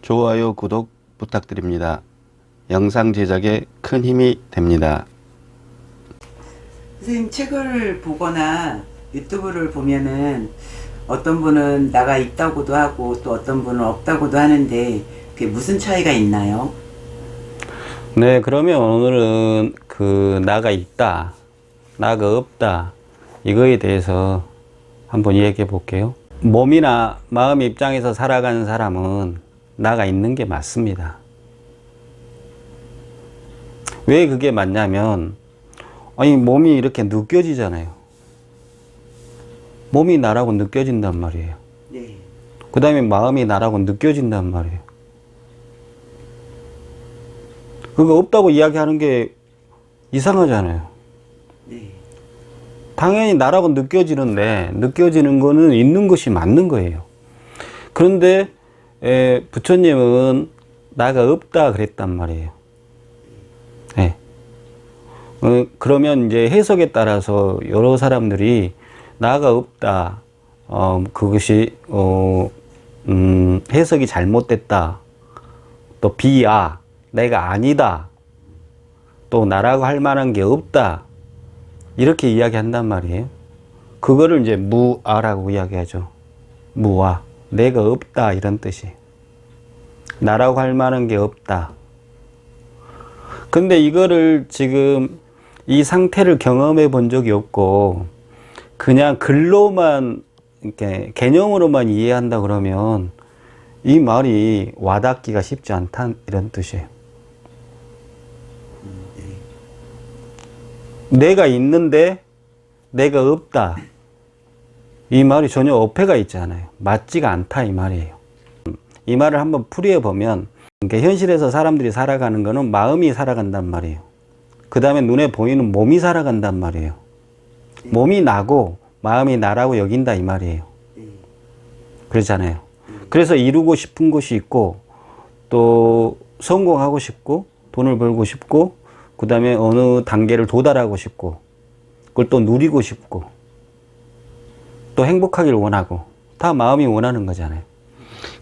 좋아요, 구독 부탁드립니다. 영상 제작에 큰 힘이 됩니다. 선생님 책을 보거나 유튜브를 보면은 어떤 분은 나가 있다고도 하고 또 어떤 분은 없다고도 하는데 그게 무슨 차이가 있나요? 네, 그러면 오늘은 나가 있다, 나가 없다, 이거에 대해서 한번 이야기해 볼게요. 몸이나 마음 입장에서 살아가는 사람은 나가 있는 게 맞습니다. 왜 그게 맞냐면, 아니, 몸이 이렇게 느껴지잖아요. 몸이 나라고 느껴진단 말이에요. 네. 그 다음에 마음이 나라고 느껴진단 말이에요. 그거 없다고 이야기하는 게 이상하잖아요. 네. 당연히 나라고 느껴지는데, 느껴지는 거는 있는 것이 맞는 거예요. 그런데 부처님은 나가 없다 그랬단 말이에요. 네. 그러면 이제 해석에 따라서 여러 사람들이 나가 없다, 그것이 해석이 잘못됐다, 또 비야, 내가 아니다, 또 나라고 할 만한 게 없다, 이렇게 이야기한단 말이에요. 그거를 이제 무아라고 이야기하죠. 무아, 내가 없다, 이런 뜻이에요. 나라고 할 만한 게 없다. 근데 이거를 지금 이 상태를 경험해 본 적이 없고 그냥 글로만 이렇게 개념으로만 이해한다 그러면 이 말이 와닿기가 쉽지 않다, 이런 뜻이에요. 내가 있는데 내가 없다, 이 말이 전혀 어폐가 있지 않아요. 맞지가 않다, 이 말이에요. 이 말을 한번 풀이해 보면, 그러니까 현실에서 사람들이 살아가는 거는 마음이 살아간단 말이에요. 그 다음에 눈에 보이는 몸이 살아간단 말이에요. 몸이 나고 마음이 나라고 여긴다, 이 말이에요. 그렇잖아요. 그래서 이루고 싶은 것이 있고, 또 성공하고 싶고, 돈을 벌고 싶고, 그 다음에 어느 단계를 도달하고 싶고, 그걸 또 누리고 싶고, 또 행복하기를 원하고, 다 마음이 원하는 거잖아요.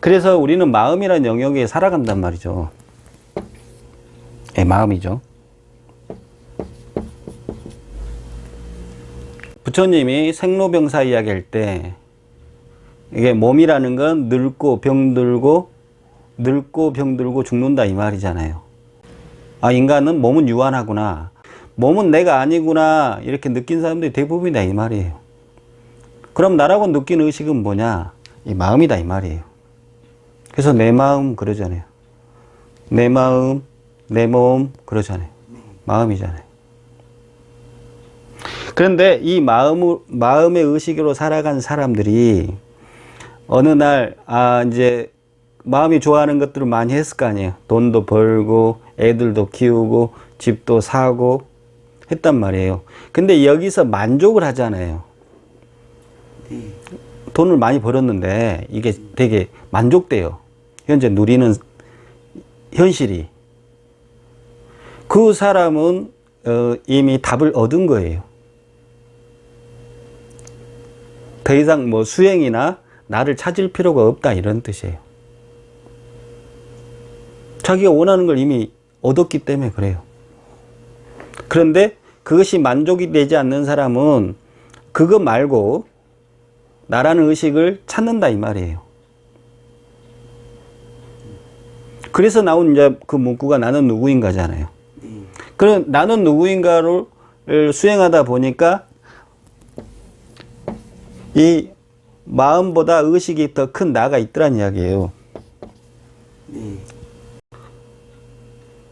그래서 우리는 마음이라는 영역에 살아간단 말이죠. 예, 마음이죠. 부처님이 생로병사 이야기할 때, 이게 몸이라는 건 늙고 병들고 죽는다, 이 말이잖아요. 아, 인간은 몸은 유한하구나, 몸은 내가 아니구나, 이렇게 느낀 사람들이 대부분이다, 이 말이에요. 그럼 나라고 느끼는 의식은 뭐냐? 이 마음이다, 이 말이에요. 그래서 내 마음 그러잖아요. 내 마음, 내 몸 그러잖아요. 마음이잖아요. 그런데 이 마음의 의식으로 살아간 사람들이 어느 날, 이제 마음이 좋아하는 것들을 많이 했을 거 아니에요. 돈도 벌고, 애들도 키우고, 집도 사고 했단 말이에요. 근데 여기서 만족을 하잖아요. 돈을 많이 벌었는데 이게 되게 만족돼요. 현재 누리는 현실이. 그 사람은 이미 답을 얻은 거예요. 더 이상 뭐 수행이나 나를 찾을 필요가 없다, 이런 뜻이에요. 자기가 원하는 걸 이미 얻었기 때문에 그래요. 그런데 그것이 만족이 되지 않는 사람은 그거 말고 나라는 의식을 찾는다, 이 말이에요. 그래서 나온 이제 그 문구가 나는 누구인가잖아요. 그럼 나는 누구인가를 수행하다 보니까 이 마음보다 의식이 더 큰 나가 있더란 이야기예요.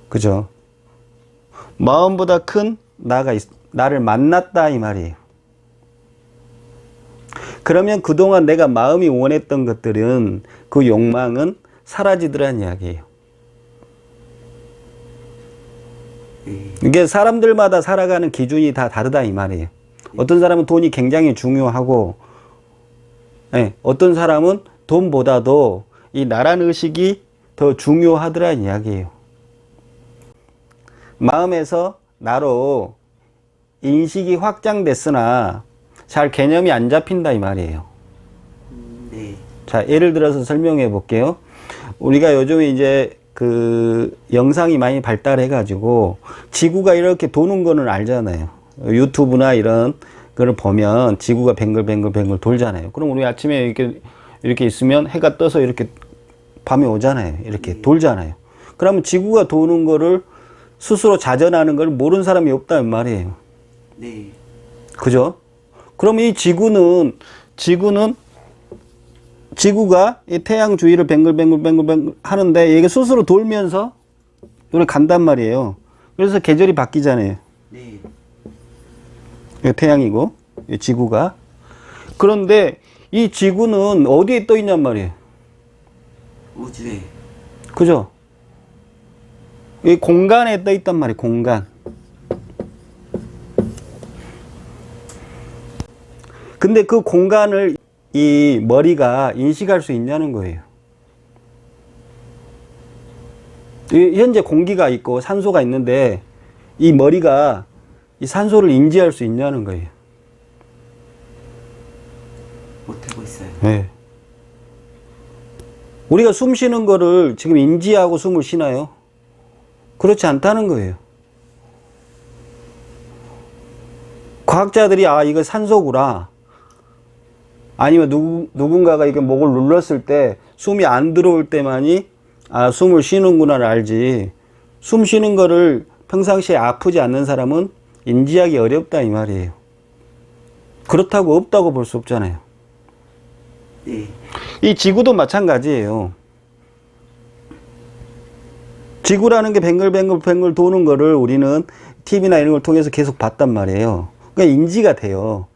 그죠? 마음보다 큰 나가 나를 만났다, 이 말이에요. 그러면 그동안 내가 마음이 원했던 것들은, 그 욕망은 사라지더란 이야기예요. 이게 사람들마다 살아가는 기준이 다 다르다, 이 말이에요. 어떤 사람은 돈이 굉장히 중요하고, 어떤 사람은 돈보다도 이 나라는 의식이 더 중요하더란 이야기예요. 마음에서 나로 인식이 확장됐으나 잘 개념이 안 잡힌다, 이 말이에요. 네. 자, 예를 들어서 설명해 볼게요. 우리가 요즘에 이제 그 영상이 많이 발달해 가지고 지구가 이렇게 도는 거는 알잖아요. 유튜브나 이런 거를 보면 지구가 뱅글뱅글 돌잖아요. 그럼 우리 아침에 이렇게 있으면 해가 떠서 이렇게 밤에 오잖아요. 이렇게 돌잖아요. 그러면 지구가 도는 거를 스스로 자전하는 걸 모르는 사람이 없다는 말이에요. 네. 그죠? 그럼 이 지구가 이 태양 주위를 뱅글뱅글 하는데 이게 스스로 돌면서 이렇게 간단 말이에요. 그래서 계절이 바뀌잖아요. 네. 이게 태양이고 이 지구가. 그런데 이 지구는 어디에 떠 있냔 말이에요. 우주에. 그죠? 이 공간에 떠 있단 말이에요. 공간. 근데 그 공간을 이 머리가 인식할 수 있냐는 거예요. 현재 공기가 있고 산소가 있는데 이 머리가 이 산소를 인지할 수 있냐는 거예요. 못하고 있어요. 네. 우리가 숨 쉬는 거를 지금 인지하고 숨을 쉬나요? 그렇지 않다는 거예요. 과학자들이 이거 산소구나. 아니면 누군가가 이게 목을 눌렀을 때 숨이 안 들어올 때만이 숨을 쉬는구나를 알지. 숨 쉬는 거를 평상시에 아프지 않는 사람은 인지하기 어렵다 이 말이에요. 그렇다고 없다고 볼 수 없잖아요. 네. 이 지구도 마찬가지예요. 지구라는 게 뱅글뱅글 도는 거를 우리는 TV나 이런 걸 통해서 계속 봤단 말이에요. 그러니까 인지가 돼요.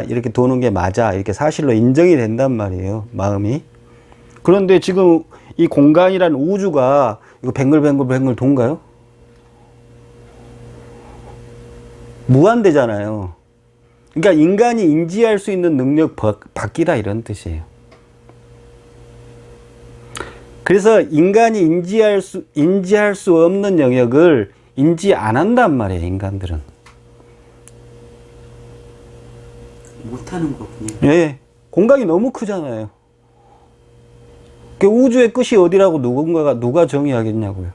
이렇게 도는 게 맞아. 이렇게 사실로 인정이 된단 말이에요. 마음이. 그런데 지금 이 공간이라는 우주가 이거 뱅글뱅글 돈가요? 무한대잖아요. 그러니까 인간이 인지할 수 있는 능력 밖이다 이런 뜻이에요. 그래서 인간이 인지할 수 없는 영역을 인지 안 한단 말이에요. 인간들은. 못하는 거군요. 예, 공간이 너무 크잖아요. 그 우주의 끝이 어디라고 누가 정의하겠냐고요.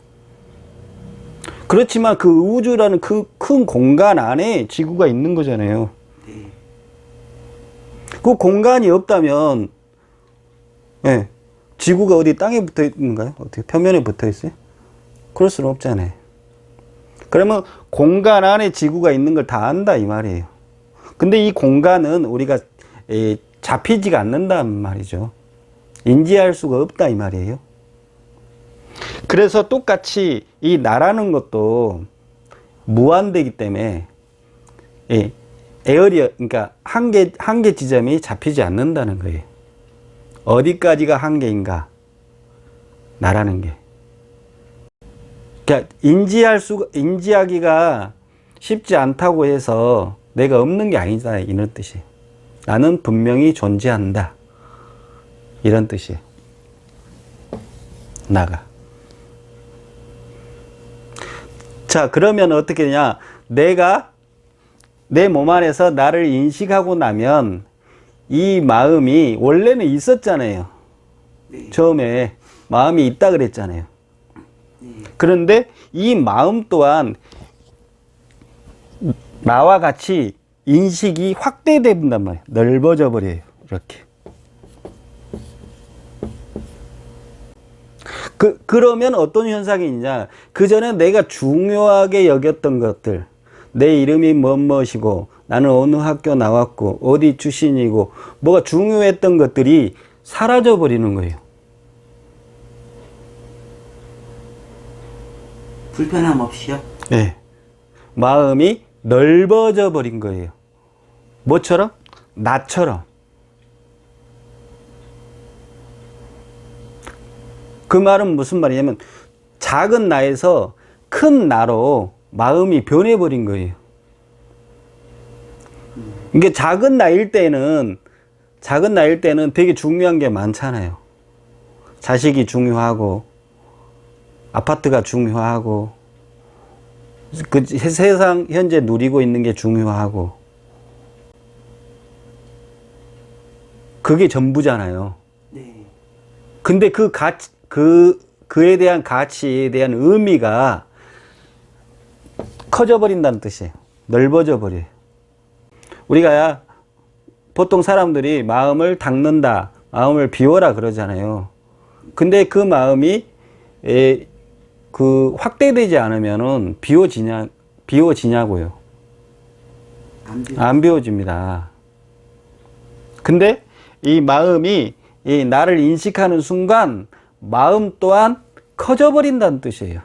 그렇지만 그 우주라는 그 큰 공간 안에 지구가 있는 거잖아요. 네. 그 공간이 없다면, 예, 지구가 어디 땅에 붙어 있는가요? 어떻게 표면에 붙어 있어요? 그럴 수는 없잖아요. 그러면 공간 안에 지구가 있는 걸 다 안다 이 말이에요. 근데 이 공간은 우리가 잡히지가 않는단 말이죠. 인지할 수가 없다 이 말이에요. 그래서 똑같이 이 나라는 것도 무한대이기 때문에 에어리어, 그러니까 한계 지점이 잡히지 않는다는 거예요. 어디까지가 한계인가? 나라는 게. 그러니까 인지하기가 쉽지 않다고 해서 내가 없는 게 아니다 이런 뜻이에요. 나는 분명히 존재한다 이런 뜻이에요. 나가. 자, 그러면 어떻게 되냐? 내가 내 몸 안에서 나를 인식하고 나면 이 마음이 원래는 있었잖아요. 네. 처음에 마음이 있다 그랬잖아요. 네. 그런데 이 마음 또한 나와 같이 인식이 확대된단 말이에요. 넓어져 버려요. 이렇게. 그러면 어떤 현상이 있냐? 그 전에 내가 중요하게 여겼던 것들, 내 이름이 무엇이고, 나는 어느 학교 나왔고, 어디 출신이고, 뭐가 중요했던 것들이 사라져 버리는 거예요. 불편함 없이요? 네. 마음이 넓어져 버린 거예요. 뭐처럼? 나처럼. 그 말은 무슨 말이냐면 작은 나에서 큰 나로 마음이 변해버린 거예요. 이게 작은 나일 때는 되게 중요한 게 많잖아요. 자식이 중요하고 아파트가 중요하고 그 세상 현재 누리고 있는 게 중요하고 그게 전부잖아요. 네. 근데 그 가치, 그에 대한 가치에 대한 의미가 커져 버린다는 뜻이에요. 넓어져 버려요. 우리가 보통 사람들이 마음을 닦는다, 마음을 비워라 그러잖아요. 근데 그 마음이 확대되지 않으면은 비워지냐고요. 안 비워집니다. 근데 이 마음이 이 나를 인식하는 순간 마음 또한 커져 버린다는 뜻이에요.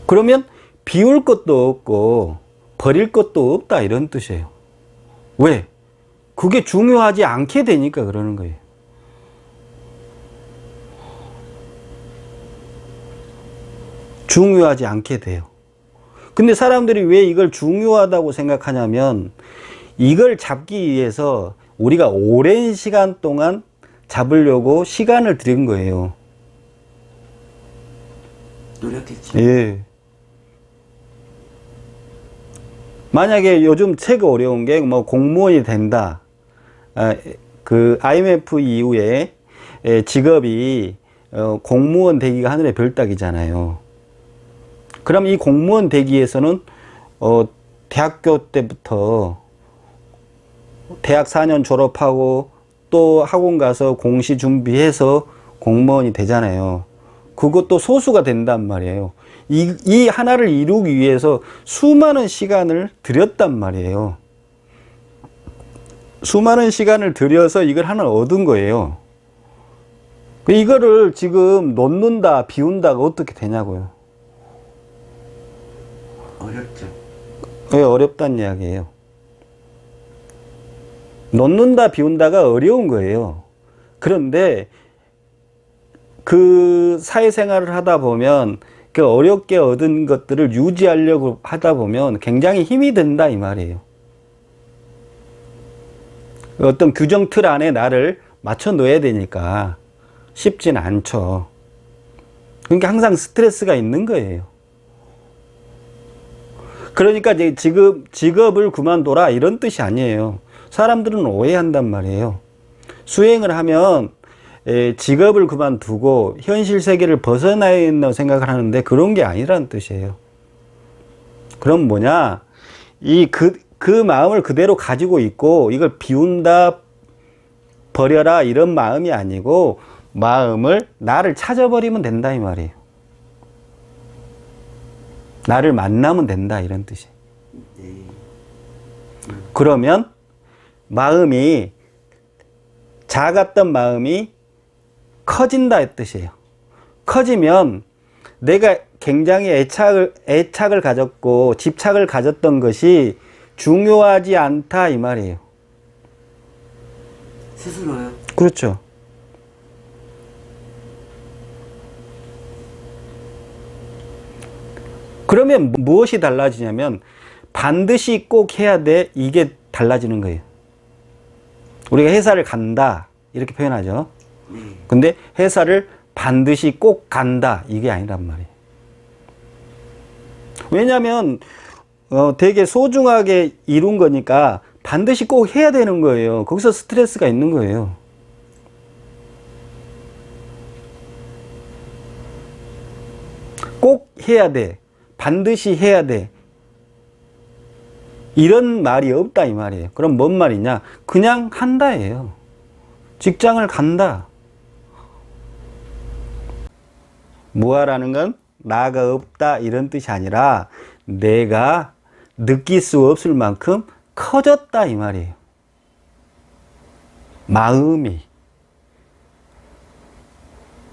그러면 비울 것도 없고 버릴 것도 없다 이런 뜻이에요. 왜? 그게 중요하지 않게 되니까 그러는 거예요. 중요하지 않게 돼요. 근데 사람들이 왜 이걸 중요하다고 생각하냐면 이걸 잡기 위해서 우리가 오랜 시간 동안 잡으려고 시간을 들인 거예요. 노력했죠. 예. 만약에 요즘 최고 어려운 게 뭐 공무원이 된다. 그 IMF 이후에 직업이 공무원 되기가 하늘의 별따기잖아요. 그럼 이 공무원 되기 위해서는 대학교 때부터 대학 4년 졸업하고 또 학원 가서 공시 준비해서 공무원이 되잖아요. 그것도 소수가 된단 말이에요. 이 하나를 이루기 위해서 수많은 시간을 들였단 말이에요. 수많은 시간을 들여서 이걸 하나 얻은 거예요. 이거를 지금 놓는다, 비운다가 어떻게 되냐고요. 어렵죠. 왜 어렵다는 이야기예요. 놓는다, 비운다가 어려운 거예요. 그런데 그 사회생활을 하다 보면 그 어렵게 얻은 것들을 유지하려고 하다 보면 굉장히 힘이 든다 이 말이에요. 어떤 규정 틀 안에 나를 맞춰 넣어야 되니까 쉽진 않죠. 그러니까 항상 스트레스가 있는 거예요. 그러니까 이제 직업을 그만둬라 이런 뜻이 아니에요. 사람들은 오해한단 말이에요. 수행을 하면 직업을 그만두고 현실 세계를 벗어나야 된다고 생각을 하는데 그런 게 아니라는 뜻이에요. 그럼 뭐냐? 그 마음을 그대로 가지고 있고 이걸 비운다, 버려라 이런 마음이 아니고 마음을 나를 찾아버리면 된다 이 말이에요. 나를 만나면 된다 이런 뜻이에요. 그러면 마음이 작았던 마음이 커진다 이 뜻이에요. 커지면 내가 굉장히 애착을 가졌고 집착을 가졌던 것이 중요하지 않다 이 말이에요. 스스로요? 그렇죠. 그러면 무엇이 달라지냐면 반드시 꼭 해야 돼 이게 달라지는 거예요. 우리가 회사를 간다 이렇게 표현하죠. 근데 회사를 반드시 꼭 간다 이게 아니란 말이에요. 왜냐하면 되게 소중하게 이룬 거니까 반드시 꼭 해야 되는 거예요. 거기서 스트레스가 있는 거예요. 꼭 해야 돼. 반드시 해야 돼. 이런 말이 없다 이 말이에요. 그럼 뭔 말이냐? 그냥 한다예요. 직장을 간다. 무아라는 건 나가 없다 이런 뜻이 아니라 내가 느낄 수 없을 만큼 커졌다 이 말이에요. 마음이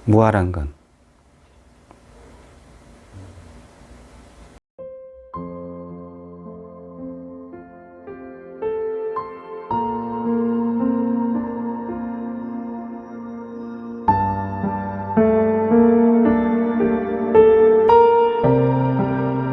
무아란 건.